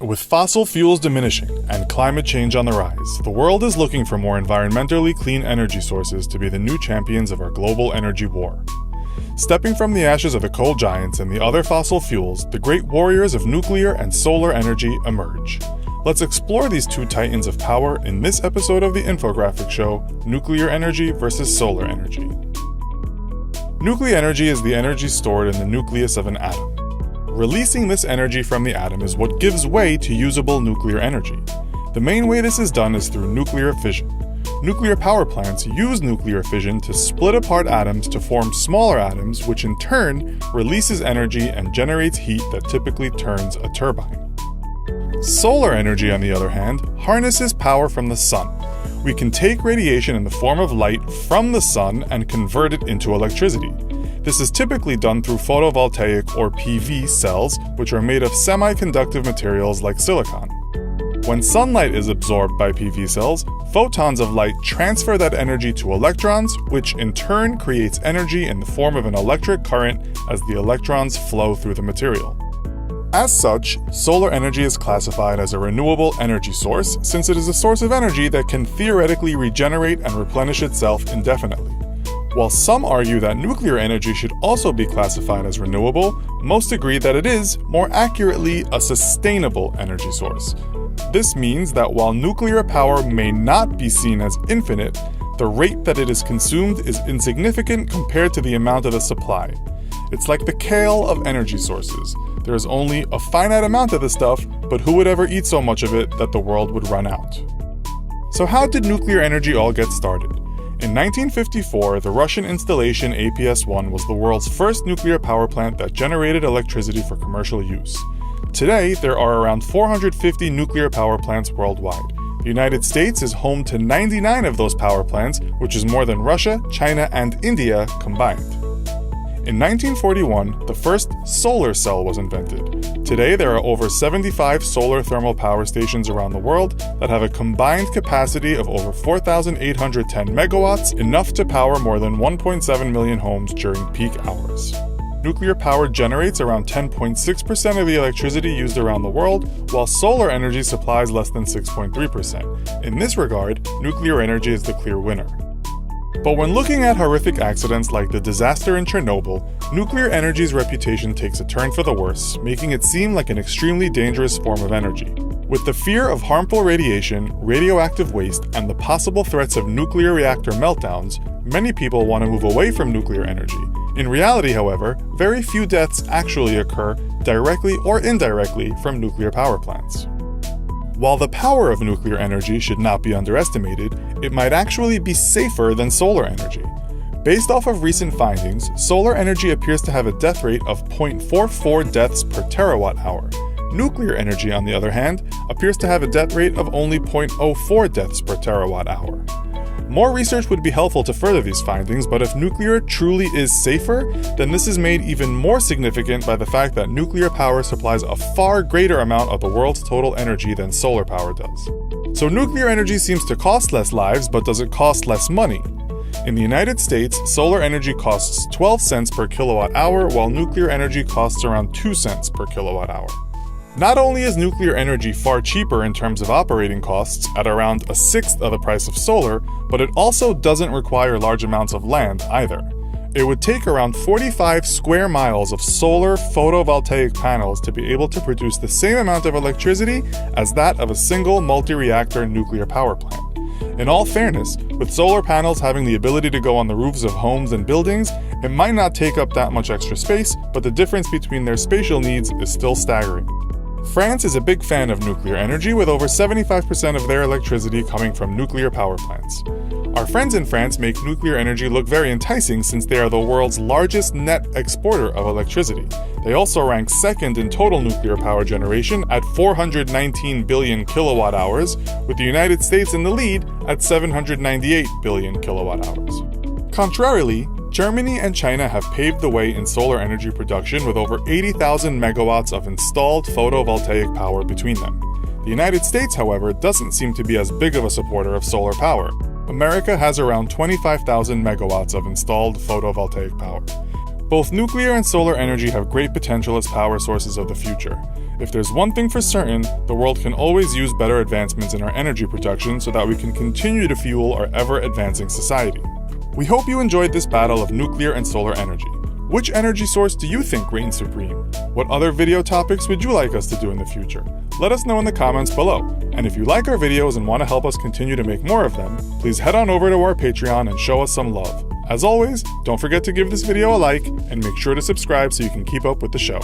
With fossil fuels diminishing and climate change on the rise, the world is looking for more environmentally clean energy sources to be the new champions of our global energy war. Stepping from the ashes of the coal giants and the other fossil fuels, the great warriors of nuclear and solar energy emerge. Let's explore these two titans of power in this episode of the infographic show, Nuclear Energy versus Solar Energy. Nuclear energy is the energy stored in the nucleus of an atom. Releasing this energy from the atom is what gives way to usable nuclear energy. The main way this is done is through nuclear fission. Nuclear power plants use nuclear fission to split apart atoms to form smaller atoms, which in turn releases energy and generates heat that typically turns a turbine. Solar energy, on the other hand, harnesses power from the sun. We can take radiation in the form of light from the sun and convert it into electricity. This is typically done through photovoltaic or PV cells, which are made of semiconductive materials like silicon. When sunlight is absorbed by PV cells, photons of light transfer that energy to electrons, which in turn creates energy in the form of an electric current as the electrons flow through the material. As such, solar energy is classified as a renewable energy source since it is a source of energy that can theoretically regenerate and replenish itself indefinitely. While some argue that nuclear energy should also be classified as renewable, most agree that it is, more accurately, a sustainable energy source. This means that while nuclear power may not be seen as infinite, the rate that it is consumed is insignificant compared to the amount of the supply. It's like the kale of energy sources. There is only a finite amount of the stuff, but who would ever eat so much of it that the world would run out? So how did nuclear energy all get started? In 1954, the Russian installation APS-1 was the world's first nuclear power plant that generated electricity for commercial use. Today, there are around 450 nuclear power plants worldwide. The United States is home to 99 of those power plants, which is more than Russia, China, and India combined. In 1941, the first solar cell was invented. Today, there are over 75 solar thermal power stations around the world that have a combined capacity of over 4,810 megawatts, enough to power more than 1.7 million homes during peak hours. Nuclear power generates around 10.6% of the electricity used around the world, while solar energy supplies less than 6.3%. In this regard, nuclear energy is the clear winner. But when looking at horrific accidents like the disaster in Chernobyl, nuclear energy's reputation takes a turn for the worse, making it seem like an extremely dangerous form of energy. With the fear of harmful radiation, radioactive waste, and the possible threats of nuclear reactor meltdowns, many people want to move away from nuclear energy. In reality, however, very few deaths actually occur directly or indirectly from nuclear power plants. While the power of nuclear energy should not be underestimated, it might actually be safer than solar energy. Based off of recent findings, solar energy appears to have a death rate of 0.44 deaths per terawatt hour. Nuclear energy, on the other hand, appears to have a death rate of only 0.04 deaths per terawatt hour. More research would be helpful to further these findings, but if nuclear truly is safer, then this is made even more significant by the fact that nuclear power supplies a far greater amount of the world's total energy than solar power does. So nuclear energy seems to cost less lives, but does it cost less money? In the United States, solar energy costs 12 cents per kilowatt hour, while nuclear energy costs around 2 cents per kilowatt hour. Not only is nuclear energy far cheaper in terms of operating costs, at around a sixth of the price of solar, but it also doesn't require large amounts of land either. It would take around 45 square miles of solar photovoltaic panels to be able to produce the same amount of electricity as that of a single multi-reactor nuclear power plant. In all fairness, with solar panels having the ability to go on the roofs of homes and buildings, it might not take up that much extra space, but the difference between their spatial needs is still staggering. France is a big fan of nuclear energy, with over 75% of their electricity coming from nuclear power plants. Our friends in France make nuclear energy look very enticing since they are the world's largest net exporter of electricity. They also rank second in total nuclear power generation at 419 billion kilowatt hours, with the United States in the lead at 798 billion kilowatt hours. Contrarily, Germany and China have paved the way in solar energy production with over 80,000 megawatts of installed photovoltaic power between them. The United States, however, doesn't seem to be as big of a supporter of solar power. America has around 25,000 megawatts of installed photovoltaic power. Both nuclear and solar energy have great potential as power sources of the future. If there's one thing for certain, the world can always use better advancements in our energy production so that we can continue to fuel our ever-advancing society. We hope you enjoyed this battle of nuclear and solar energy. Which energy source do you think reigns supreme? What other video topics would you like us to do in the future? Let us know in the comments below. And if you like our videos and want to help us continue to make more of them, please head on over to our Patreon and show us some love. As always, don't forget to give this video a like and make sure to subscribe so you can keep up with the show.